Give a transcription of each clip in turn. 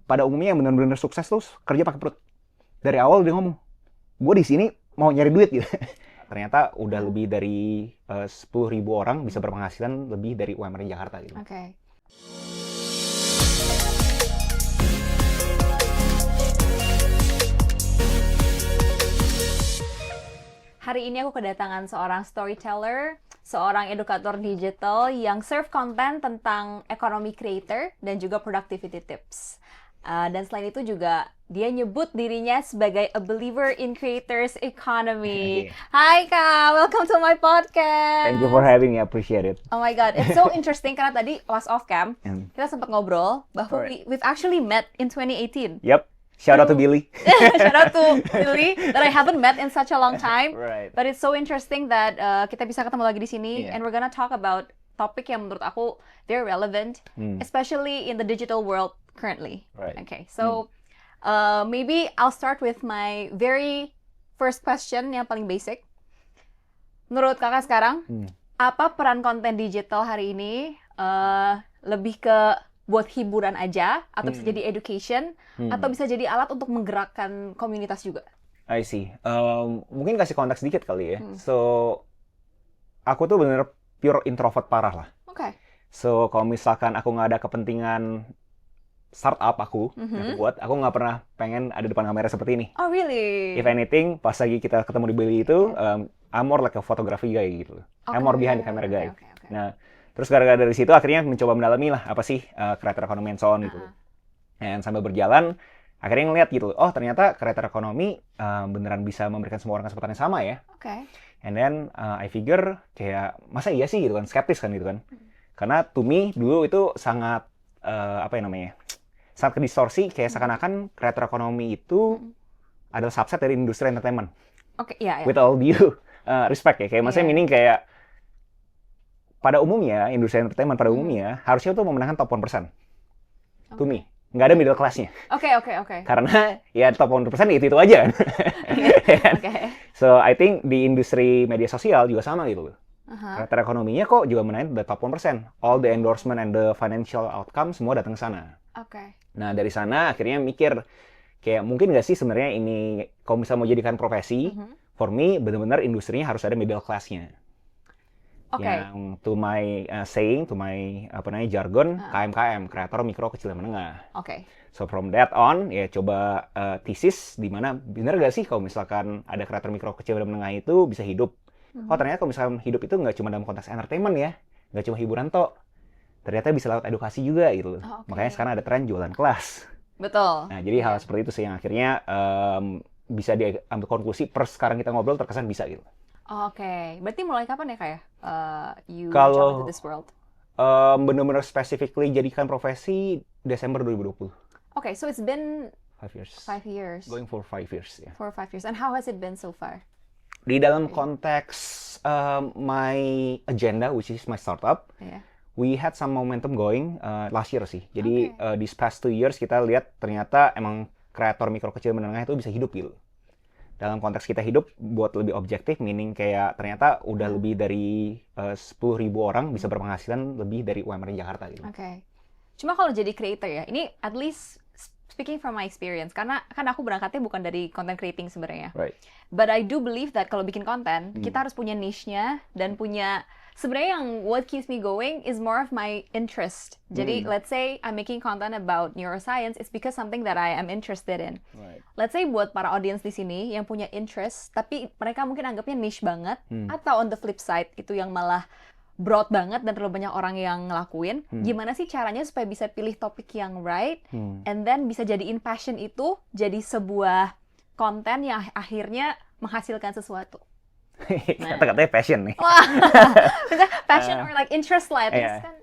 pada umumnya yang benar-benar sukses tuh kerja pakai perut. Dari awal dia ngomong, gue di sini mau nyari duit gitu. Ternyata udah lebih dari 10.000 orang bisa berpenghasilan lebih dari UMR di Jakarta gitu. Oke. Hari ini aku kedatangan seorang storyteller, seorang edukator digital yang serve konten tentang ekonomi creator dan juga productivity tips. Dan selain itu juga dia nyebut dirinya sebagai a believer in creators economy. Okay. Hai Kak, welcome to my podcast. Thank you for having me, I appreciate it. Oh my god, it's so interesting karena tadi pas off cam kita sempat ngobrol bahwa Alright. we've actually met in 2018. Yep, shout out to Billy. Shout out to Billy that I haven't met in such a long time. Right. But it's so interesting that kita bisa ketemu lagi di sini, Yeah. and we're gonna talk about topik yang menurut aku very relevant, especially in the digital world currently. Right. Okay, so maybe I'll start with my very first question yang paling basic. Menurut kakak sekarang, apa peran konten digital hari ini? Lebih ke buat hiburan aja, atau bisa jadi education, atau bisa jadi alat untuk menggerakkan komunitas juga? I see. Mungkin kasih konteks dikit kali ya. So, aku tuh bener pure introvert parah lah. Oke. So, kalau misalkan aku nggak ada kepentingan startup aku yang aku buat, aku nggak pernah pengen ada depan kamera seperti ini. Oh really? If anything, pas lagi kita ketemu di Bali itu, I'm more like a photography guy gitu. I'm more behind the camera guy. Okay. Nah, terus gara-gara dari situ akhirnya mencoba mendalami lah apa sih creator economy and so on gitu. Dan sambil berjalan, akhirnya ngeliat gitu, oh ternyata creator economy beneran bisa memberikan semua orang kesempatan yang sama ya. Oke. And then I figure kayak masa iya sih gitu kan, skeptis kan gitu kan. Karena to me dulu itu sangat sangat kedistorsi, kayak seakan-akan creator economy itu adalah subset dari industri entertainment. Oke, ya. With all due respect ya, kayak maksudnya meaning kayak pada umumnya industri entertainment pada umumnya harusnya tuh memenangkan top 1%. To me, nggak ada middle class-nya. Oke. Karena ya top 1% itu aja kan. Oke. So I think di industri media sosial juga sama gitu loh. Creator ekonominya kok juga menangin the top 1%. All the endorsement and the financial outcome semua datang ke sana. Oke. Nah dari sana akhirnya mikir kayak mungkin nggak sih sebenarnya ini kalau misalnya mau jadikan profesi, for me benar-benar industrinya harus ada middle class-nya. Oke. Yang to my saying, to my jargon, KMKM, kreator mikro kecil dan menengah. Oke. So from that on, ya coba thesis di mana bener gak sih kalau misalkan ada kreator mikro kecil dan menengah itu bisa hidup. Oh ternyata kalau misalkan hidup itu nggak cuma dalam konteks entertainment ya, nggak cuma hiburan toh. Ternyata bisa lewat edukasi juga gitu. Makanya sekarang ada tren jualan kelas. Betul. Nah jadi hal seperti itu sih yang akhirnya bisa diambil konklusi per sekarang kita ngobrol terkesan bisa gitu. Oke. Berarti mulai kapan ya kayak you Kalau jump into this world? benar-benar specifically jadikan profesi Desember 2020. Okay, so it's been 5 years. 5 years. Going for 5 years ya. 4 or 5 years. And how has it been so far? Di dalam konteks my agenda, which is my startup, we had some momentum going last year sih. Jadi these past 2 years kita lihat ternyata emang kreator mikro kecil menengah itu bisa hidup gitu. Dalam konteks kita hidup buat lebih objektif, meaning kayak ternyata udah lebih dari 10.000 orang bisa berpenghasilan lebih dari UMR di Jakarta gitu. Oke. Cuma kalau jadi creator ya, ini at least speaking from my experience, karena kan aku berangkatnya bukan dari content creating sebenarnya. Right. But I do believe that kalau bikin konten, kita harus punya niche-nya dan punya sebenarnya yang what keeps me going is more of my interest. Jadi let's say I'm making content about neuroscience, it's because something that I am interested in. Right. Let's say buat para audience di sini yang punya interest, tapi mereka mungkin anggapnya niche banget, atau on the flip side itu yang malah broad banget dan terlalu banyak orang yang ngelakuin. Gimana sih caranya supaya bisa pilih topik yang right, and then bisa jadiin passion itu jadi sebuah konten yang akhirnya menghasilkan sesuatu. Kata-katanya passion nih. Wah, passion or like interest lah, kan.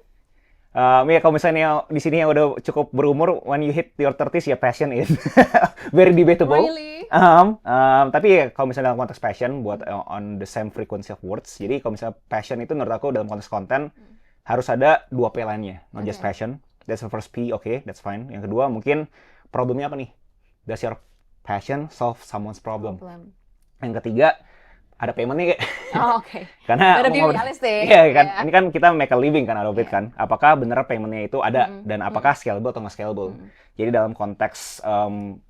Ya kalau misalnya di sini yang udah cukup berumur, when you hit your 30s ya passion is very debatable. Really? Tapi ya kalau misalnya dalam konteks passion buat on the same frequency of words. Jadi kalau misalnya passion itu menurut aku dalam konteks konten harus ada 2 P lainnya, not just passion. That's the first P, okay, that's fine. Yang kedua mungkin problemnya apa nih? Does your passion solve someone's problem? Yang ketiga, ada payment-nya kayak. Oh, oke. Karena Better be realistic. iya kan, Yeah. ini kan kita make a living kan out of it kan. Apakah benar payment-nya itu ada dan apakah scalable atau nggak scalable. Jadi dalam konteks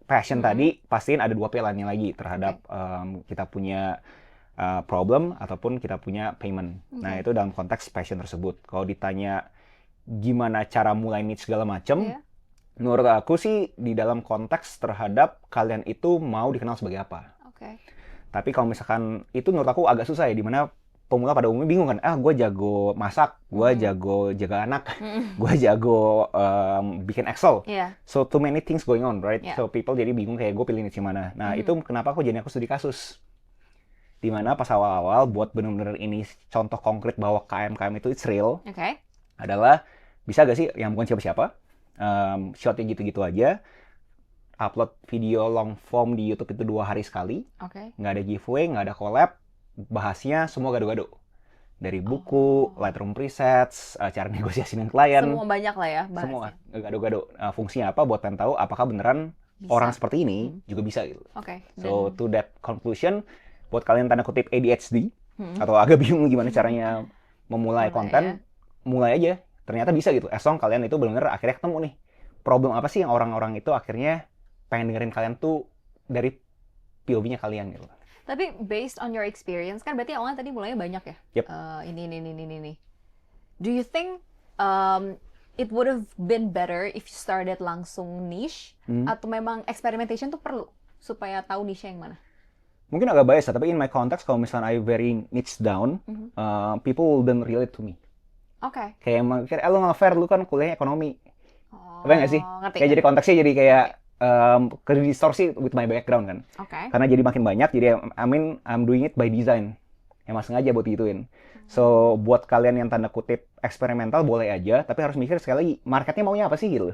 passion tadi, pastiin ada dua pilarnya lagi terhadap kita punya problem ataupun kita punya payment. Nah, itu dalam konteks passion tersebut. Kalau ditanya gimana cara mulai niche segala macam, menurut aku sih di dalam konteks terhadap kalian itu mau dikenal sebagai apa. Tapi kalau misalkan itu menurut aku agak susah ya, dimana pemula pada umumnya bingung kan, gue jago masak, gue jago jaga anak, gue jago bikin Excel. So too many things going on, right? So people jadi bingung kayak gue pilih niche mana. Nah itu kenapa aku studi kasus. Dimana pas awal-awal buat bener-bener ini contoh konkret bahwa KM itu it's real, adalah bisa gak sih yang bukan siapa-siapa, shotnya gitu-gitu aja, upload video long form di YouTube itu 2 hari sekali, nggak ada giveaway, nggak ada collab, bahasnya semua gado-gado. Dari buku, Lightroom presets, cara negosiasi dengan klien. Semua banyak lah ya bahasnya. Semua gado-gado. Fungsinya apa buat pengen tahu apakah beneran bisa. Orang seperti ini juga bisa gitu. So to that conclusion, buat kalian tanda kutip ADHD, atau agak bingung gimana caranya memulai konten, mulai aja. Ternyata bisa gitu. As long kalian itu benar-benar akhirnya ketemu nih. Problem apa sih yang orang-orang itu akhirnya pengen dengerin kalian tuh dari POV-nya kalian gitu. Tapi based on your experience kan berarti awalnya tadi mulainya banyak ya. Yep. Ini. Do you think it would have been better if you started langsung niche atau memang experimentation tuh perlu supaya tahu niche yang mana? Mungkin agak bias, tapi in my context kalau misalnya I very niche down, people wouldn't relate to me. Kayak lo nge-fair, lu kan kuliahnya ekonomi. Apa nggak sih? Kayak jadi konteksnya jadi kayak ke distorsi with my background kan. Karena jadi makin banyak, jadi I'm doing it by design. Emang sengaja buat gituin. So, buat kalian yang tanda kutip eksperimental boleh aja, tapi harus mikir sekali lagi, marketnya maunya apa sih gitu.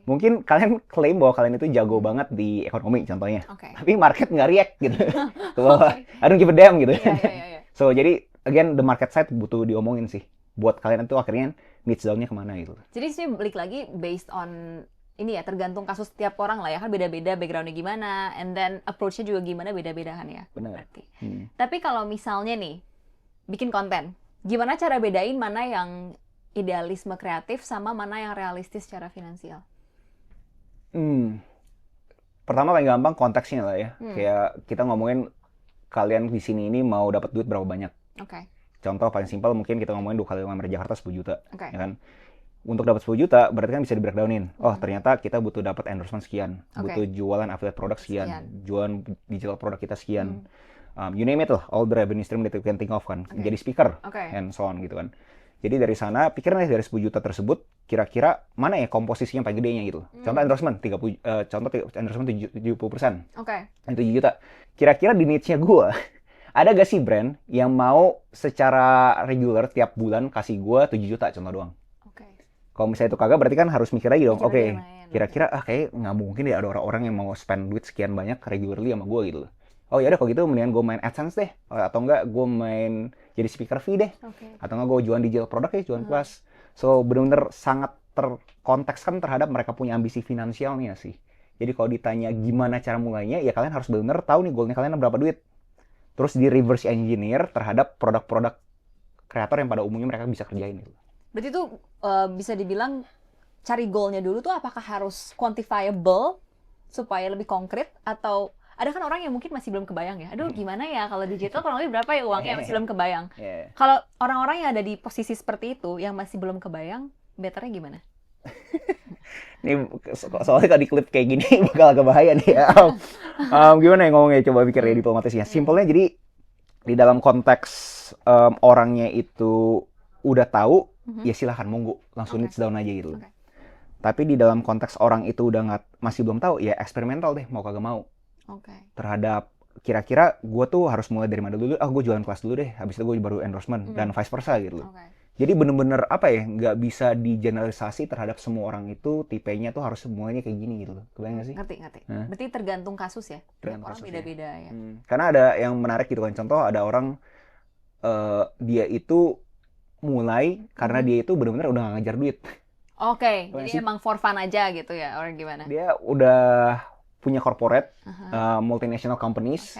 Mungkin kalian klaim bahwa kalian itu jago banget di ekonomi contohnya. Tapi market nggak react gitu. I don't give a damn gitu. So, jadi again, the market side butuh diomongin sih. Buat kalian itu akhirnya niche down-nya kemana gitu. Jadi sih balik lagi based on ini ya, tergantung kasus setiap orang lah ya, kan beda-beda background-nya gimana, and then approach-nya juga gimana, beda-beda kan ya. Benar. Tapi kalau misalnya nih, bikin konten, gimana cara bedain mana yang idealisme kreatif sama mana yang realistis secara finansial? Pertama paling gampang konteksnya lah ya. Kayak kita ngomongin kalian di sini ini mau dapat duit berapa banyak. Contoh paling simpel mungkin kita ngomongin 2 kali UMR Jakarta 10 juta. Ya kan? Untuk dapat 10 juta berarti kan bisa di-breakdownin. Oh, ternyata kita butuh dapat endorsement sekian, butuh jualan affiliate produk sekian, jualan digital produk kita sekian. You name it lah, all the revenue stream that you can think of kan. Jadi speaker, and so on gitu kan. Jadi dari sana, pikirin deh dari 10 juta tersebut, kira-kira mana ya komposisi yang paling gedenya gitu. Contoh endorsement, contoh endorsement 70%. Yang 7 juta. Kira-kira di niche-nya gue, ada gak sih brand yang mau secara regular tiap bulan kasih gue 7 juta contoh doang? Kalau misalnya itu kagak, berarti kan harus mikir lagi dong. Kira-kira kayak nggak mungkin deh ada orang-orang yang mau spend duit sekian banyak regularly sama gue gitu. Oh ya udah kalau gitu mendingan gue main AdSense deh, atau enggak gue main jadi speaker fee deh, atau enggak gue jualan digital produk ya, jualan kelas. So benar-benar sangat terkontekskan terhadap mereka punya ambisi finansialnya sih. Jadi kalau ditanya gimana cara mulainya, ya kalian harus benar-benar tahu nih goalnya kalian berapa duit. Terus di reverse engineer terhadap produk-produk kreator yang pada umumnya mereka bisa kerjain gitu. Berarti itu bisa dibilang cari goalnya dulu tuh apakah harus quantifiable supaya lebih konkret, atau ada kan orang yang mungkin masih belum kebayang ya, aduh gimana ya kalau digital kurang lebih berapa ya uangnya, masih belum kebayang. Kalau orang-orang yang ada di posisi seperti itu yang masih belum kebayang, betternya gimana? Ini soalnya kalau di klip kayak gini bakal agak bahaya nih ya. Gimana ya ngomongnya, coba pikir ya diplomatisnya. Simpelnya jadi di dalam konteks orangnya itu udah tahu, ya silahkan monggo langsung niche down aja gitu. Tapi di dalam konteks orang itu udah masih belum tahu, ya eksperimental deh, mau kagak mau. Terhadap kira-kira gue tuh harus mulai dari mana dulu? Gue jualan kelas dulu deh, habis itu gue baru endorsement dan vice versa gitu. Jadi bener-bener apa ya, nggak bisa digeneralisasi terhadap semua orang itu tipenya tuh harus semuanya kayak gini gitu. Kebayang nggak sih? Ngerti. Berarti tergantung kasus ya. Tergantung orang beda-beda ya. Karena ada yang menarik gitu kan. Contoh ada orang dia itu mulai karena dia itu benar-benar udah nggak ngejar duit. Jadi emang for fun aja gitu ya, orang gimana? Dia udah punya corporate, multinational companies,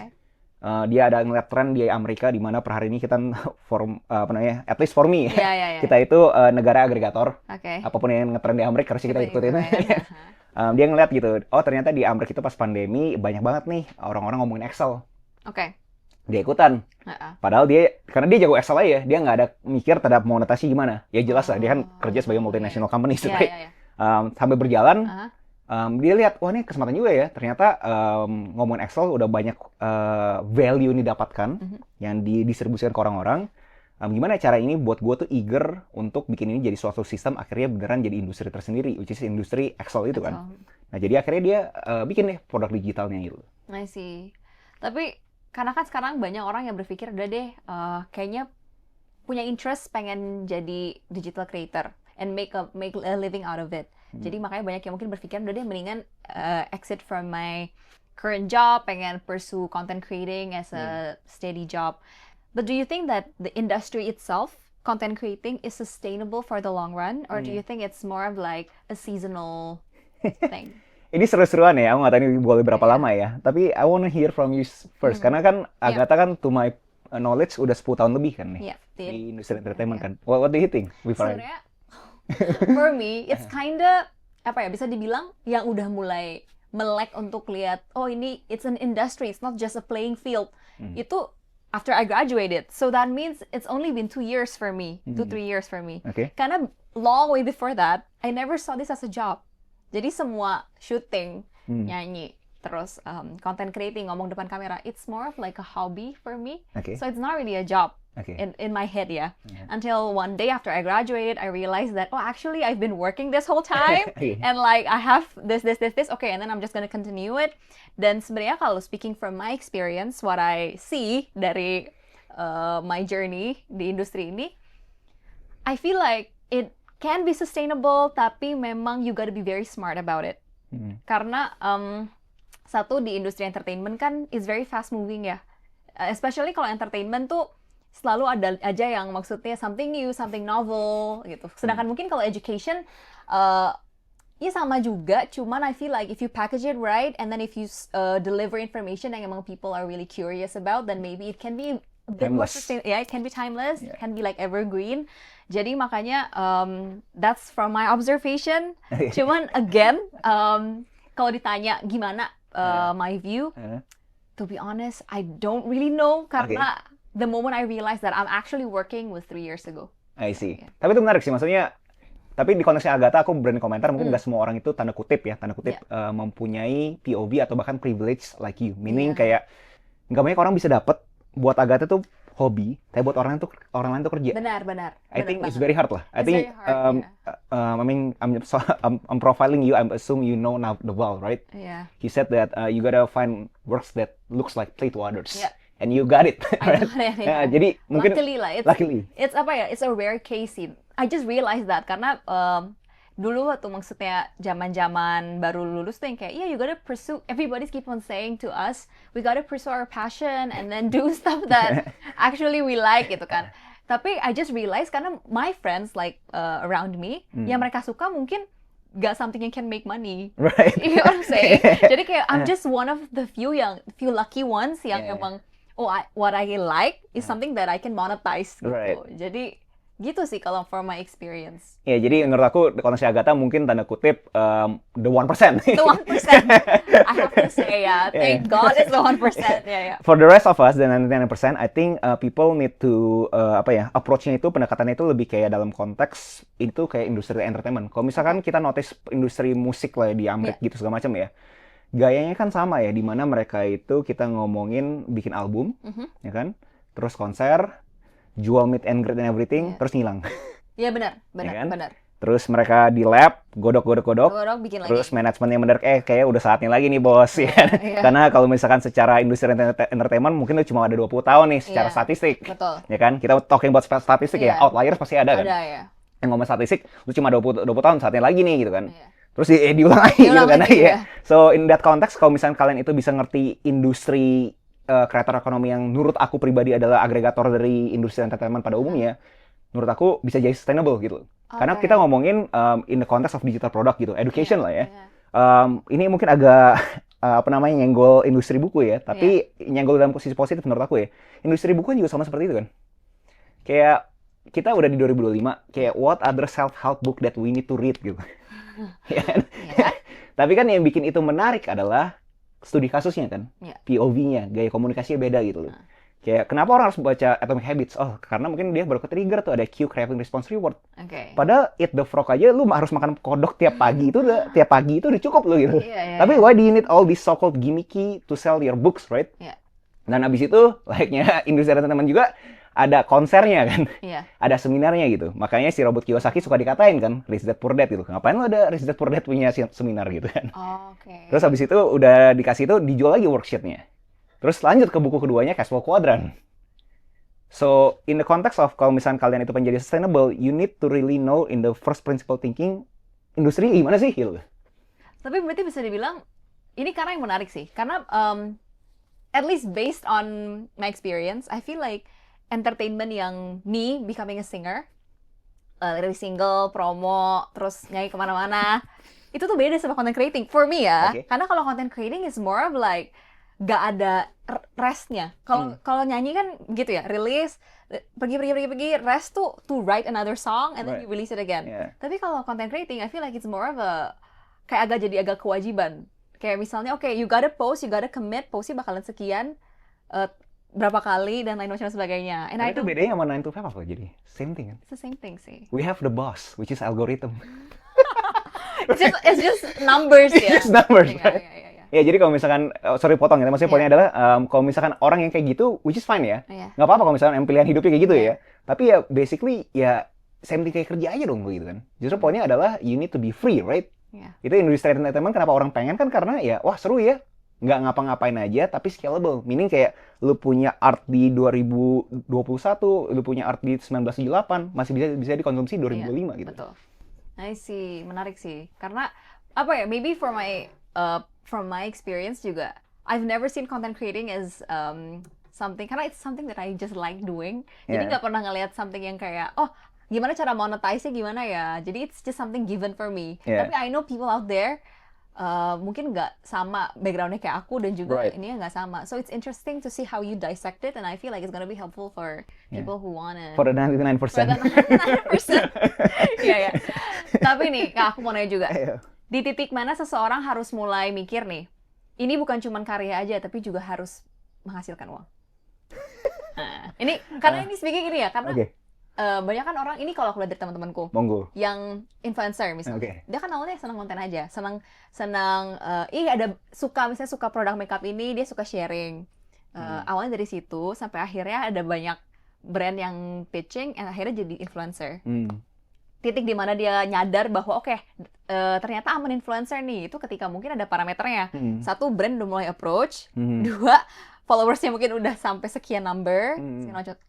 dia ada ngeliat tren di Amerika di mana per hari ini kita at least for me, kita itu negara agregator. Apapun yang ngetren di Amerika harus kita ikutin. Dia ngeliat gitu, oh ternyata di Amerika itu pas pandemi banyak banget nih orang-orang ngomongin Excel. Dia ikutan. Padahal karena dia jago Excel aja, dia nggak ada mikir terhadap monetasi gimana. Ya jelas lah, dia kan kerja sebagai multinational company, right? Sampai berjalan, dia lihat, wah ini kesempatan juga ya. Ternyata ngomongin Excel udah banyak value yang didapatkan, yang didistribusikan ke orang-orang. Gimana cara ini buat gue tuh eager untuk bikin ini jadi suatu sistem, akhirnya beneran jadi industri tersendiri, which is industri Excel itu kan. Nah jadi akhirnya dia bikin deh produk digitalnya gitu. I see. Tapi karena kan sekarang banyak orang yang berpikir udah deh kayaknya punya interest pengen jadi digital creator and make a living out of it. Jadi makanya banyak yang mungkin berpikir udah deh mendingan exit from my current job, pengen pursue content creating as a steady job. But do you think that the industry itself, content creating, is sustainable for the long run, or do you think it's more of like a seasonal thing? Ini seru-seruan ya, aku nggak tahu ini boleh berapa lama ya. Tapi I wanna hear from you first, karena kan Agatha kan to my knowledge udah 10 tahun lebih kan nih di industri entertainment kan. What do you think? Sebenarnya, for me, it's kinda bisa dibilang yang udah mulai melek untuk lihat, oh ini it's an industry, it's not just a playing field. Itu after I graduated, so that means it's only been 2 years for me, 2-3 years for me. Karena long way before that, I never saw this as a job. Jadi semua shooting, nyanyi, terus content creating, ngomong depan kamera, it's more of like a hobby for me. So it's not really a job in my head Until one day after I graduated, I realized that, oh actually I've been working this whole time and like I have this, okay, and then I'm just gonna continue it. Dan sebenarnya kalau speaking from my experience, what I see dari my journey di industri ini, I feel like it can be sustainable, tapi memang you gotta be very smart about it. Karena satu, di industri entertainment kan is very fast moving ya. Especially kalau entertainment tuh selalu ada aja yang maksudnya something new, something novel gitu. Sedangkan mungkin kalau education ya sama juga, cuman I feel like if you package it right and then if you deliver information yang emang people are really curious about, then maybe it can be a bit more sustainable. Yeah, it can be timeless, it can be like evergreen. Jadi makanya that's from my observation. Cuman again, kalau ditanya gimana my view, to be honest, I don't really know karena the moment I realized that I'm actually working with 3 years ago. I see. Tapi itu menarik sih, maksudnya. Tapi di konteksnya Agatha, aku berani komentar, mungkin nggak semua orang itu tanda kutip mempunyai POV atau bahkan privilege like you. Meaning kayak nggak banyak orang bisa dapet. Buat Agatha tuh hobi, tapi buat orang lain tuh kerja. Benar. I think it's very hard lah. I think I mean I'm profiling you. I assume you know now the well, right? Yeah. He said that you gotta find works that looks like play to others. Yeah. And you got it. Right? Jadi mungkin luckily. It's it's a rare case sih. I just realized that karena dulu waktu maksudnya zaman-zaman baru lulus tuh yang kayak, you gotta pursue, everybody's keep on saying to us, we gotta pursue our passion and then do stuff that actually we like gitu kan. Tapi I just realized karena my friends like around me, yang mereka suka mungkin gak something yang can make money. Right. You know what I'm saying? Jadi kayak I'm just one of the few lucky ones yang emang, what I like is something that I can monetize gitu. Right. Jadi gitu sih kalau for my experience. Ya, jadi menurut aku konteksnya Agatha mungkin tanda kutip the 1%. The 1%. I have to say thank God it's the 1%. Yeah. For the rest of us, the 99%, I think people need to approach-nya itu, pendekatannya itu lebih kayak dalam konteks itu kayak industri entertainment. Kalau misalkan kita notice industri musik lah di Amerika gitu segala macam ya. Gayanya kan sama ya, di mana mereka itu kita ngomongin bikin album, ya kan? Terus konser, jual meet and greet and everything, terus ngilang. Iya benar. Terus mereka di lab, godok, bikin lagi. Terus manajemennya mendadak, kayak udah saatnya lagi nih bos. Ya. Karena kalau misalkan secara industri entertainment mungkin cuma ada 20 tahun nih secara statistik. Betul. Ya kan, kita talking about statistik ya, outliers pasti ada kan. Ada ya. Yang ngomong statistik, lu cuma 20 tahun, saatnya lagi nih gitu kan. Terus diulang lagi gitu kan. So in that context, kalau misalkan kalian itu bisa ngerti industri kreator ekonomi yang menurut aku pribadi adalah agregator dari industri entertainment pada umumnya, menurut aku bisa jadi sustainable gitu. Karena kita ngomongin in the context of digital product gitu, education lah ya. Ini mungkin agak nyenggol industri buku ya, tapi nyenggol dalam posisi positif menurut aku ya. Industri buku juga sama seperti itu kan. Kayak kita udah di 2025, kayak what other self-help book that we need to read gitu. Ya kan? Tapi kan yang bikin itu menarik adalah studi kasusnya kan, POV-nya, gaya komunikasinya beda gitu loh. Kayak kenapa orang harus baca Atomic Habits? Oh, karena mungkin dia baru ke-trigger tuh ada cue, craving, response, reward. Padahal Eat the Frog aja lu harus makan kodok tiap pagi itu udah cukup loh gitu. Tapi why do you need all these so-called gimmicky to sell your books, right? Dan abis itu, like-nya industri entertainment juga ada konsernya kan, ada seminarnya gitu. Makanya si Robert Kiyosaki suka dikatain kan, Rich Dad Poor Dad gitu. Ngapain lo ada Rich Dad Poor Dad punya seminar gitu kan? Terus habis itu udah dikasih itu dijual lagi worksheet-nya. Terus lanjut ke buku keduanya, Cash Flow Quadrant. So, in the context of kalau misalnya kalian itu pengen jadi sustainable, you need to really know in the first principle thinking, industri gimana sih? Gitu. Tapi berarti bisa dibilang, ini karena yang menarik sih. Karena, at least based on my experience, I feel like entertainment yang me becoming a singer, dari single, promo, terus nyanyi kemana-mana, itu tuh beda sama content creating. For me ya. Karena kalau content creating is more of like, gak ada restnya. Kalau nyanyi kan gitu ya, release, pergi, rest tuh to write another song and then you release it again. Tapi kalau content creating, I feel like it's more of a kayak agak kewajiban. Kayak misalnya, okay, you gotta post, you gotta commit, postnya bakalan sekian, berapa kali dan lain macam sebagainya. And itu bedanya sama 9 to 5 apa jadi? Same thing kan? It's the same thing sih. We have the boss, which is algorithm. It's just numbers ya. It's just numbers, right? Ya, jadi kalau misalkan, sorry potong ya, maksudnya poinnya adalah, kalau misalkan orang yang kayak gitu, which is fine ya, nggak apa-apa kalau misalkan yang pilihan hidupnya kayak gitu ya, tapi ya basically, ya same thing kayak kerja aja dong gitu kan. Justru poinnya adalah, you need to be free, right? Itu industri entertainment, kenapa orang pengen kan, karena ya, wah seru ya, nggak ngapa-ngapain aja, tapi scalable. Meaning kayak, lu punya art di 2021, lu punya art di 1978, masih bisa dikonsumsi 2025 gitu. Betul. I see, menarik sih. Karena, apa ya, maybe from my experience juga, I've never seen content creating as something, karena it's something that I just like doing. Jadi nggak pernah ngelihat something yang kayak, oh gimana cara monetize-nya gimana ya. Jadi it's just something given for me. Tapi I know people out there, mungkin nggak sama background-nya kayak aku dan juga ini nggak sama. So it's interesting to see how you dissect it, and I feel like it's gonna be helpful for people who wanna. For the 99%. For the 99%. Iya. Tapi nih, Kak, aku mau nanya juga. Di titik mana seseorang harus mulai mikir nih, ini bukan cuma karya aja, tapi juga harus menghasilkan uang. Nah, ini karena ini speaking ini ya, karena banyak kan orang, ini kalau aku lihat dari teman-temanku, yang influencer misalnya, dia kan awalnya senang konten aja, senang ada misalnya suka produk makeup ini, dia suka sharing. Awalnya dari situ sampai akhirnya ada banyak brand yang pitching, and akhirnya jadi influencer. Titik di mana dia nyadar bahwa ternyata I'm an influencer nih, itu ketika mungkin ada parameternya. Satu, brand udah mulai approach. Dua, followersnya mungkin udah sampai sekian number.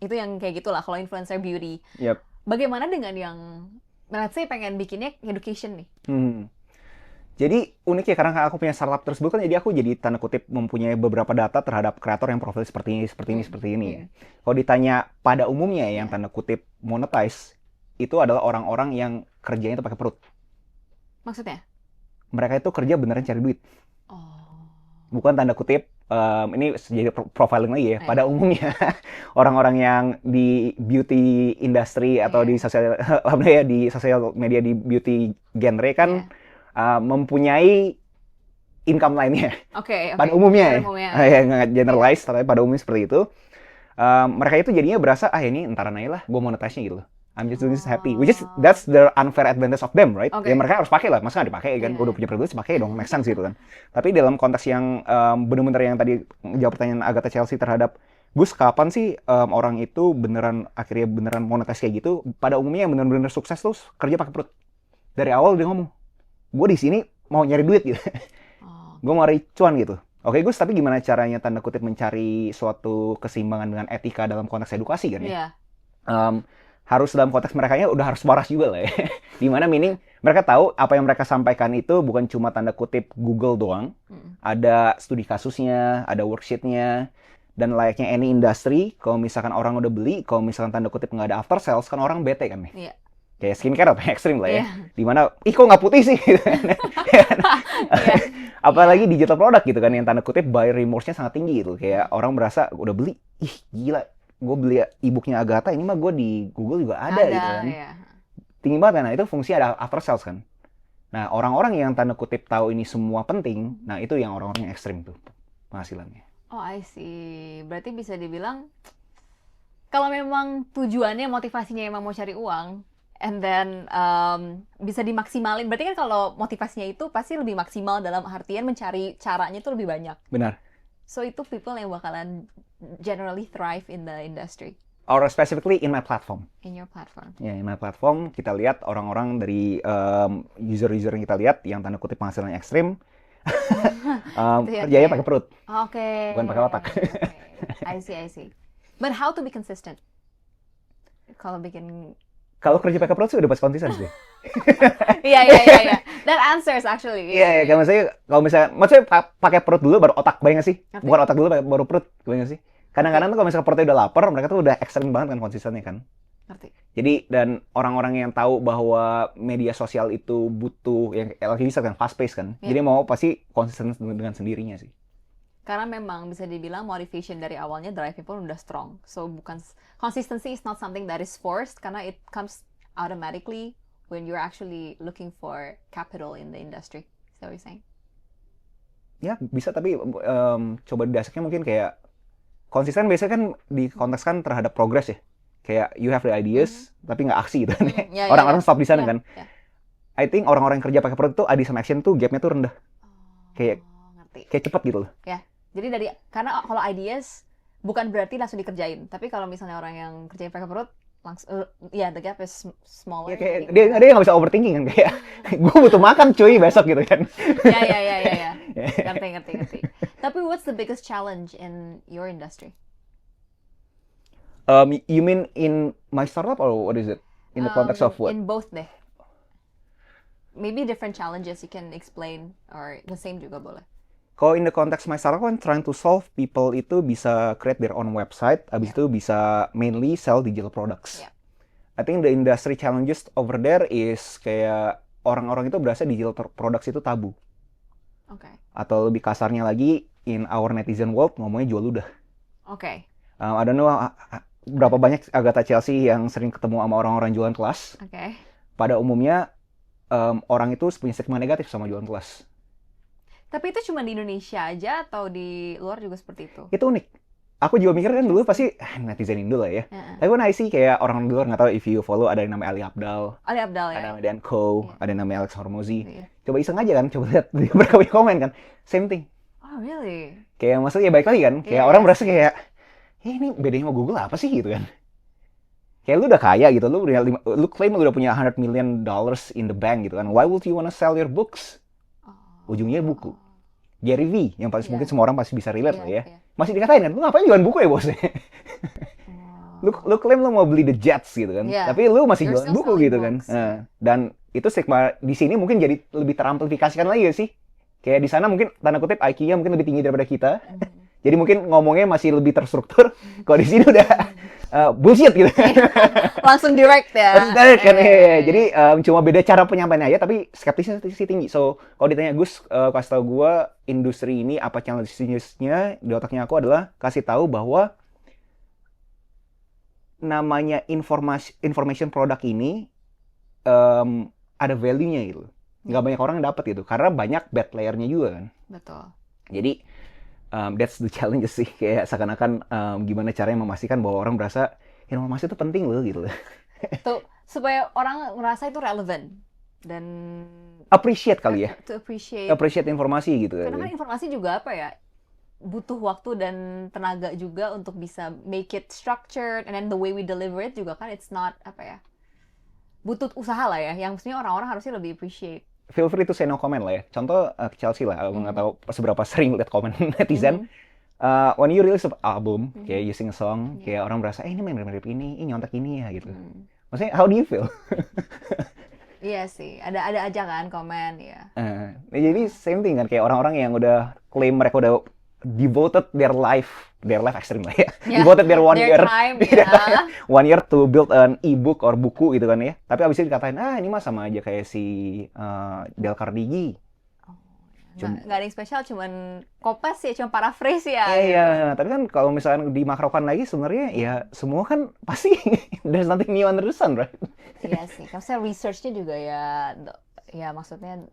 Itu yang kayak gitulah kalau influencer beauty. Bagaimana dengan yang, let's say pengen bikinnya education nih? Jadi unik ya, karena aku punya startup tersebut kan, jadi aku jadi tanda kutip mempunyai beberapa data terhadap kreator yang profil seperti ini ya. Kalau ditanya pada umumnya yang tanda kutip monetize, itu adalah orang-orang yang kerjanya itu pakai perut. Maksudnya? Mereka itu kerja beneran cari duit. Bukan tanda kutip, ini jadi profiling lagi ya. Pada umumnya, orang-orang yang di beauty industry atau di sosial media di beauty genre kan mempunyai income lainnya. Pada umumnya ya. Nggak generalize, tapi pada umumnya seperti itu. Mereka itu jadinya berasa, ini entaran aja lah, gue monetize-nya gitu loh. I'm just doing this happy, which is that's the unfair advantage of them, right? Ya mereka harus pakai lah, masa nggak dipakai kan? Udah punya privilege, pakai dong, make sense gitu kan. Tapi dalam konteks yang benar-benar yang tadi jawab pertanyaan Agatha Chelsea terhadap Gus, kapan sih orang itu akhirnya beneran monetize kayak gitu? Pada umumnya yang benar-benar sukses tuh kerja pakai perut. Dari awal dia ngomong, gue di sini mau nyari duit gitu, gue mau cari cuan gitu. Oke Gus, tapi gimana caranya tanda kutip mencari suatu keseimbangan dengan etika dalam konteks edukasi kan ya? Harus dalam konteks mereka udah harus waras juga lah ya. Dimana meaning mereka tahu apa yang mereka sampaikan itu bukan cuma tanda kutip Google doang. Ada studi kasusnya, ada worksheet-nya, dan layaknya any industry, kalau misalkan orang udah beli, kalau misalkan tanda kutip nggak ada after sales, kan orang bete kan nih. Kayak skincare atau ekstrim lah ya. Dimana, kok nggak putih sih? Apalagi digital product gitu kan, yang tanda kutip buyer remorse-nya sangat tinggi gitu. Kayak orang merasa udah beli, ih gila, gue beli e-booknya Agatha, ini mah gue di Google juga ada gitu kan. Ya. Tinggi banget kan, nah itu fungsi ada after sales kan. Nah orang-orang yang tanda kutip tahu ini semua penting, nah itu yang orang-orang yang ekstrim tuh penghasilannya. Oh, I see. Berarti bisa dibilang kalau memang tujuannya, motivasinya emang mau cari uang, and then bisa dimaksimalin. Berarti kan kalau motivasinya itu pasti lebih maksimal dalam artian mencari caranya itu lebih banyak. Benar. So itu people yang bakalan generally thrive in the industry. Or specifically in my platform. In your platform. Ya, in my platform kita lihat orang-orang dari user-user yang kita lihat yang tanda kutip penghasilannya ekstrim, kerjanya pakai perut. Oke. Bukan pakai otak. I see. But how to be consistent? Kalau kerja pakai perut sih udah pas konsisten sih. Iya. That answers actually. Iya, kalau maksudnya pakai perut dulu baru otak, bayang nggak sih? Okay. Bukan otak dulu baru perut, bayang nggak sih? Kadang-kadang tuh kalau misalnya perutnya udah lapar, mereka tuh udah ekstrem banget kan konsistennya kan. Ngerti. Jadi dan orang-orang yang tahu bahwa media sosial itu butuh yang lagi bisa kan fast pace kan. Yeah. Jadi mau pasti konsisten dengan sendirinya sih. Karena memang bisa dibilang motivation dari awalnya drive-nya pun udah strong. So bukan consistency is not something that is forced karena it comes automatically when you're actually looking for capital in the industry. Is that what you're saying? Ya bisa, tapi coba didasarnya mungkin kayak konsisten biasanya kan dikontekskan terhadap progress ya. Kayak you have the ideas tapi nggak aksi gitu kan. Orang-orang stop di sana kan. I think orang-orang yang kerja pakai perut tuh ID sama action tuh gapnya tuh rendah. Kayak cepet gitu loh. Ya. Jadi karena kalau ideas bukan berarti langsung dikerjain, tapi kalau misalnya orang yang kerjain pakai perut langsung the gap is smaller. Ya, kayak dia nggak bisa overthinking kan, kayak gue butuh makan cuy besok gitu kan. Ya. Ngerti. Tapi what's the biggest challenge in your industry? You mean in my startup or what is it? In the context of what? In both deh. Maybe different challenges you can explain or the same juga boleh. Kalau in the context my startup kan trying to solve, people itu bisa create their own website, abis itu bisa mainly sell digital products. Yeah. I think the industry challenges over there is kayak orang-orang itu berasa digital products itu tabu. Okay. Atau lebih kasarnya lagi, in our netizen world ngomongnya jual ludah. Okay. I don't know berapa banyak Agatha Chelsea yang sering ketemu sama orang-orang jualan kelas. Okay. Pada umumnya orang itu punya stigma negatif sama jualan kelas. Tapi itu cuma di Indonesia aja atau di luar juga seperti itu? Itu unik. Aku juga mikir kan dulu pasti netizen Indo lah ya. Tapi when I see kayak orang luar, nggak tahu if you follow, ada yang namanya Ali Abdal ya. Ada namanya Dan Co, ada yang namanya Alex Hormozi. Coba iseng aja kan, coba lihat mereka punya komen kan, same thing. Oh really? Kayak maksudnya baik lagi kan, kayak orang merasa kayak, ini bedanya sama Google apa sih gitu kan? Kayak lu udah kaya gitu, lu claim lu udah punya $100 million in the bank gitu kan. Why would you wanna sell your books? Ujungnya buku. Gary V, yang pasti mungkin semua orang pasti bisa relate lah ya. Masih dikatain kan, lu ngapain jualan buku ya bosnya? Lu klaim lu mau beli The Jets gitu kan, tapi lu masih jualan buku gitu kan. Dan itu stigma di sini mungkin jadi lebih teramplifikasikan lagi ya sih. Kayak di sana mungkin tanda kutip IQ-nya mungkin lebih tinggi daripada kita. Jadi mungkin ngomongnya masih lebih terstruktur. Kalau di sini udah bullshit gitu. Langsung direct ya. Direct kan. Jadi cuma beda cara penyampaiannya aja, tapi skeptisnya sih tinggi. So kalau ditanya Gus, kasih tahu gue industri ini apa challenge-nya, di otaknya aku adalah kasih tahu bahwa namanya information product ini ada value-nya gitu. Nggak banyak orang yang dapat gitu, karena banyak bad player-nya juga kan. Betul. Jadi that's the challenge sih, kayak seakan-akan gimana caranya memastikan bahwa orang berasa informasi itu penting loh gitu. Tuh supaya orang merasa itu relevan dan appreciate kali ya. To appreciate informasi gitu. Karena kan informasi juga apa ya, butuh waktu dan tenaga juga untuk bisa make it structured, and then the way we deliver it juga kan it's not apa ya, butuh usaha lah ya, yang mestinya orang-orang harusnya lebih appreciate. Feel free to say no comment lah ya. Contoh Chelsea lah, aku nggak tahu seberapa sering lihat komen netizen. When you release an album, kayak you sing a song, kayak orang berasa, ini mirip ini nyontek ini ya gitu. Maksudnya, how do you feel? Iya sih, ada aja kan komen ya. Jadi same thing kan, kayak orang-orang yang udah claim mereka udah devoted their life extreme lah ya. Devoted their time, one year to build an e-book or buku gitu kan ya. Tapi abis itu dikatain, ini mah sama aja kayak si Dale Carnegie. Nggak ada yang spesial, cuman kopas ya, cuma paraphrase ya. Iya, tapi kan kalau misalkan dimakrokan lagi sebenarnya ya semua kan pasti there's nothing new under the sun, right? Iya sih, karena research-nya juga ya maksudnya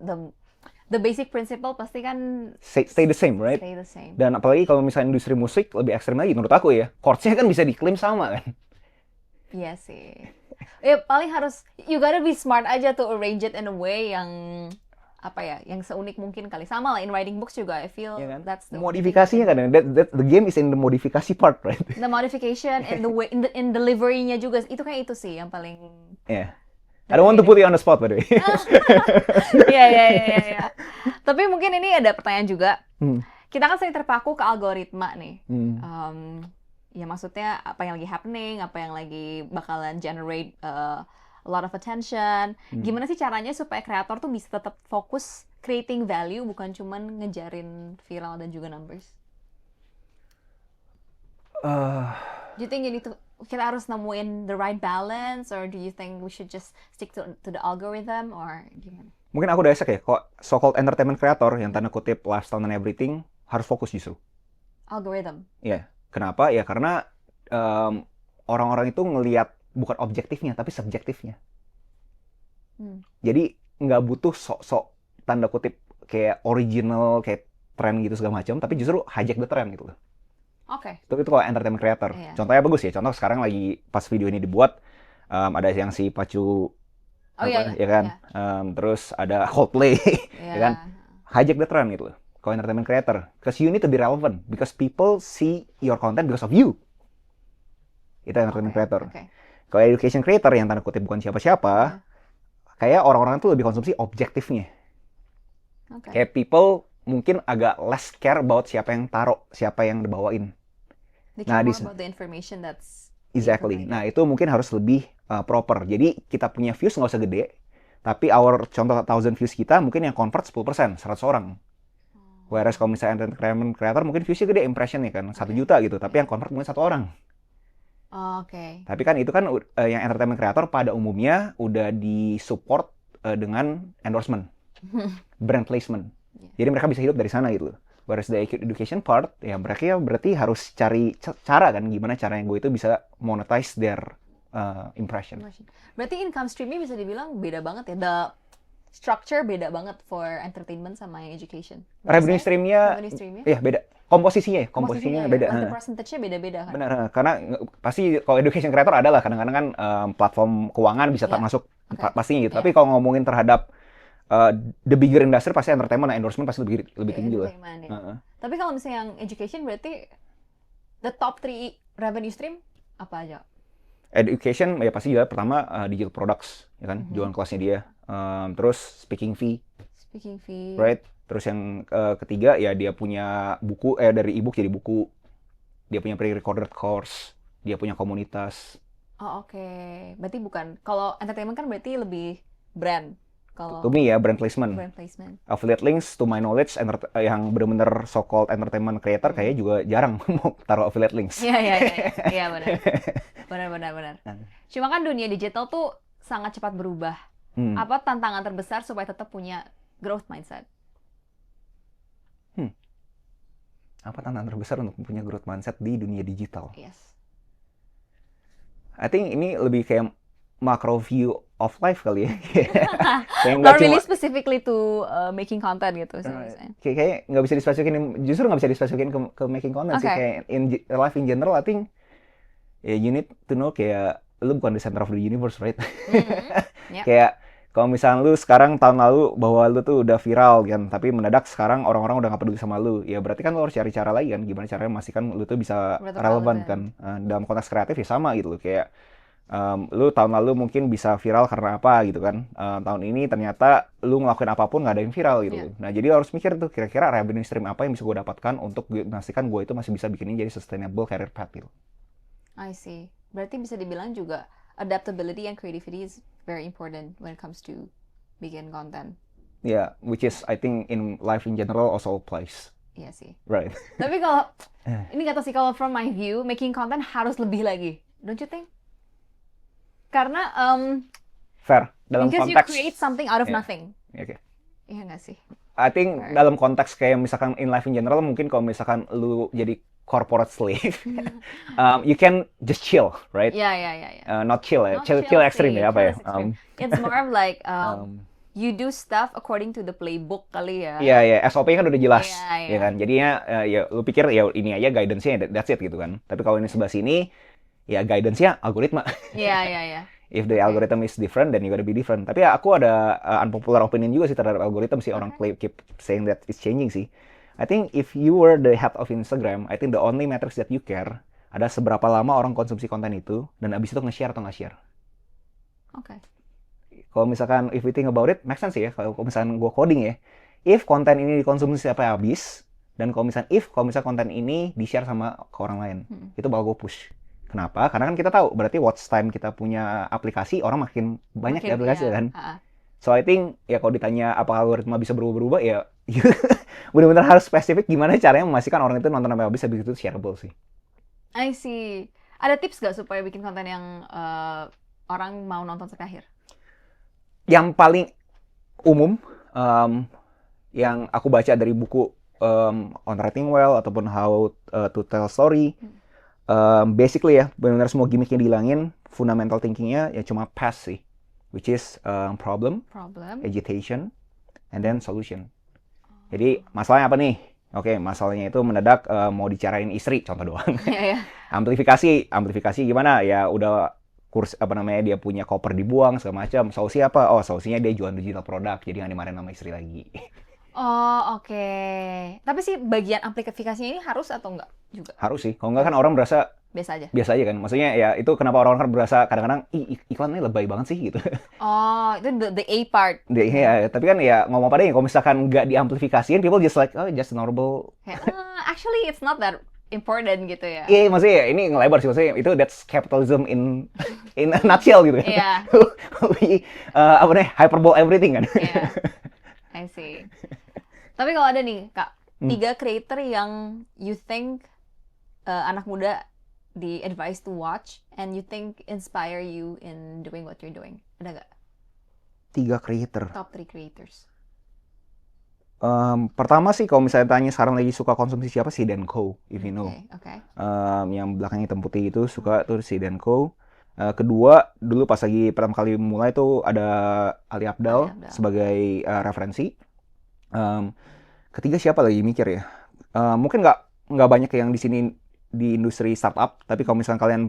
the basic principle pasti kan Stay the same, right? Stay the same. Dan apalagi kalau misalnya industri musik lebih ekstrem lagi menurut aku ya, chords-nya kan bisa diklaim sama kan. Iya sih. Ya paling harus you gotta be smart aja to arrange it in a way yang apa ya, yang seunik mungkin kali. Sama lah in writing books juga, I feel kan? that's the modifikasinya kan, the game is in the modifikasi part, right? The modification and the way in delivery-nya juga itu kayak itu sih yang paling. Yeah. I don't want to put you on the spot, by the way. Iya. Tapi mungkin ini ada pertanyaan juga. Kita kan sering terpaku ke algoritma nih. Ya maksudnya apa yang lagi happening, apa yang lagi bakalan generate a lot of attention. Gimana sih caranya supaya kreator tuh bisa tetap fokus creating value, bukan cuman ngejarin viral dan juga numbers? Do you think kita harus nemuin the right balance, or do you think we should just stick to the algorithm, or gimana? Mungkin aku udah esek ya, kok so-called entertainment creator yang tanda kutip lifestyle and everything harus fokus justru. Algorithm? Iya. Kenapa? Ya karena orang-orang itu ngelihat bukan objektifnya, tapi subjektifnya. Jadi nggak butuh sok-sok tanda kutip kayak original, kayak tren gitu segala macam, tapi justru hijack the trend gitu loh. Oke. Itu kalau entertainment creator. Iya. Contohnya bagus ya. Contoh sekarang lagi pas video ini dibuat, ada yang si Pacu, ya kan? Terus ada Coldplay, ya kan? Hijack the trend gitu loh. Kalau entertainment creator, because you need to be relevant, because people see your content because of you. Itu entertainment creator. Kalau education creator yang tanda kutip bukan siapa-siapa, kayak orang-orang tuh lebih konsumsi objektifnya. Kayak people mungkin agak less care about siapa yang taruh, siapa yang dibawain. Nah, about the information that's exactly. Nah, itu mungkin harus lebih proper. Jadi kita punya views nggak usah gede, tapi contoh 1,000 views kita mungkin yang convert 10%, 100 orang. Whereas kalau misalnya entertainment creator mungkin viewsnya gede, impression-nya kan 1 juta gitu, tapi yang convert mungkin 1 orang. Tapi kan itu kan yang entertainment creator pada umumnya udah disupport dengan endorsement, brand placement. Jadi mereka bisa hidup dari sana gitu. Whereas the education part, ya mereka berarti harus cari cara kan, gimana caranya gue itu bisa monetize their impression. Berarti income streamnya bisa dibilang beda banget ya, the structure beda banget for entertainment sama education. Revenue streamnya, iya beda. Komposisinya beda. Nanti percentage-nya beda-beda kan? Benar, karena pasti kalau education creator adalah kadang-kadang kan platform keuangan bisa masuk pastinya gitu. Tapi kalau ngomongin terhadap the bigger industry pasti entertainment, endorsement pasti lebih tinggi lah. Tapi kalau misalnya yang education berarti the top 3 revenue stream apa aja? Education ya pasti juga pertama digital products, ya kan, jualan kelasnya dia. Terus speaking fee, right? Terus yang ketiga ya dia punya buku, dari ebook jadi buku, dia punya pre-recorded course, dia punya komunitas. Berarti bukan, kalau entertainment kan berarti lebih brand. To me ya brand placement. Affiliate links to my knowledge yang benar-benar so-called entertainment creator kayaknya juga jarang mau taruh affiliate links. Iya benar. Cuma kan dunia digital tuh sangat cepat berubah. Apa tantangan terbesar supaya tetap punya growth mindset? Apa tantangan terbesar untuk punya growth mindset di dunia digital? Yes. I think ini lebih kayak macro view of life kali ya. Not really specifically to making content gitu. Kayak nggak bisa dispesifikin, justru nggak bisa dispesifikin ke making content sih. Kayak in life in general, I think you need to know kayak lu bukan the center of the universe, right? Kayak kalau misalnya lu sekarang tahun lalu bahwa lu tuh udah viral kan, tapi mendadak sekarang orang-orang udah nggak peduli sama lu, ya berarti kan lu harus cari cara lagi kan, gimana caranya memastikan lu tuh bisa relevan kan. Dalam konteks kreatif ya sama gitu loh, kayak lu tahun lalu mungkin bisa viral karena apa gitu kan, tahun ini ternyata lu ngelakuin apapun nggak ada yang viral gitu. Nah jadi harus mikir tuh kira-kira revenue stream apa yang bisa gue dapatkan untuk memastikan gue itu masih bisa bikinin jadi sustainable career path gitu. I see. Berarti bisa dibilang juga adaptability and creativity is very important when it comes to bikin content. Yeah, which is I think in life in general also applies. Iya sih. Right. Tapi kalau ini nggak tahu sih, kalau from my view making content harus lebih lagi, don't you think? Karena fair dalam because konteks you create something out of nothing. Okay. Iya nggak sih? I think dalam konteks kayak misalkan in life in general, mungkin kalau misalkan lu jadi corporate slave, you can just chill, right? Not chill ya, chill extreme ya apa ya? It's more of like you do stuff according to the playbook kali ya. Iya, SOP kan udah jelas, ya kan. Jadinya ya lu pikir ya ini aja guidance-nya, that's it gitu kan. Tapi kalau ini sebelah sini, ya guidance-nya algoritma. Iya. If the algorithm is different, then you gotta be different. Tapi ya, aku ada unpopular opinion juga sih terhadap algoritma sih. Orang keep saying that it's changing sih. I think if you were the head of Instagram, I think the only metrics that you care ada seberapa lama orang konsumsi konten itu, dan abis itu nge-share atau nggak share. Oke. Kalau misalkan, if we think about it, make sense ya. Kalau misalkan gue coding ya, if konten ini dikonsumsi sampai habis, dan kalau misalkan konten ini di-share sama ke orang lain, itu bakal gue push. Kenapa? Karena kan kita tahu, berarti watch time kita punya aplikasi, orang makin banyak ya aplikasi kan. So I think, ya kalau ditanya apa algoritma bisa berubah-ubah, ya benar-benar harus spesifik gimana caranya memastikan orang itu nonton sampai habis itu shareable sih. I see. Ada tips gak supaya bikin konten yang orang mau nonton sampai akhir? Yang paling umum, yang aku baca dari buku On Writing Well, ataupun How to Tell Story, basically ya, benar-benar semua gimmicknya dihilangin, fundamental thinkingnya ya cuma pass sih, which is problem, agitation, and then solution. Jadi masalahnya apa nih? Oke, masalahnya itu mendadak mau dicarain istri, contoh doang. Amplifikasi gimana? Ya udah dia punya koper dibuang segala macam. Solusi apa? Oh, solusinya dia jual digital produk, jadi nggak dimarahin sama istri lagi. Oh, oke. Tapi sih bagian amplifikasinya ini harus atau enggak juga? Harus sih. Kalau enggak kan orang berasa biasa aja kan. Maksudnya ya itu kenapa orang kan berasa kadang-kadang iklannya lebay banget sih gitu. Oh, itu the A part. Iya, tapi kan ya ngomong pada kalau misalkan nggak diamplifikasiin, people just like, oh, just normal. Actually, it's not that important gitu ya. Iya, maksudnya ini ngelebar sih, maksudnya itu that's capitalism in a nutshell gitu kan. Iya. Hyperbole everything kan. Iya. I see. Tapi kalau ada nih, Kak, 3 creator yang you think anak muda di-advise to watch and you think inspire you in doing what you're doing. Ada nggak? 3 creator. Top 3 creators. Pertama sih kalau misalnya tanya sekarang lagi suka konsumsi siapa, si Dan Co, if you know. Okay. Yang belakangnya hitam putih itu suka tuh si Dan Co. Kedua, dulu pas lagi pertama kali mulai tuh ada Ali Abdaal sebagai referensi. Ketiga siapa lagi mikir ya? Mungkin nggak banyak yang di sini di industri startup, tapi kalau misalnya kalian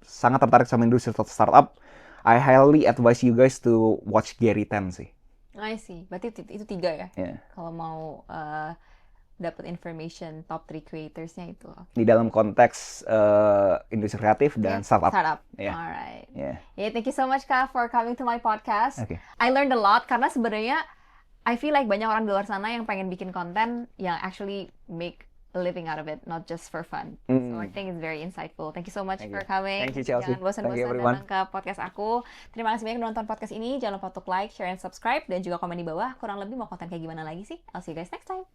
sangat tertarik sama industri startup, I highly advise you guys to watch Gary Tan sih. I see. Berarti itu 3 ya? Yeah. Kalau mau dapat information top 3 creatorsnya itu. Di dalam konteks industri kreatif dan startup. Yeah. Alright. Yeah, thank you so much, Kak, for coming to my podcast. Okay. I learned a lot karena sebenarnya I feel like banyak orang di luar sana yang pengen bikin konten yang actually make a living out of it, not just for fun. So I think it's very insightful. Thank you so much for coming. Thank you, Chelsea. Jangan bosan-bosan datang ke podcast aku. Terima kasih banyak udah nonton podcast ini. Jangan lupa untuk like, share, and subscribe. Dan juga komen di bawah kurang lebih mau konten kayak gimana lagi sih. I'll see you guys next time.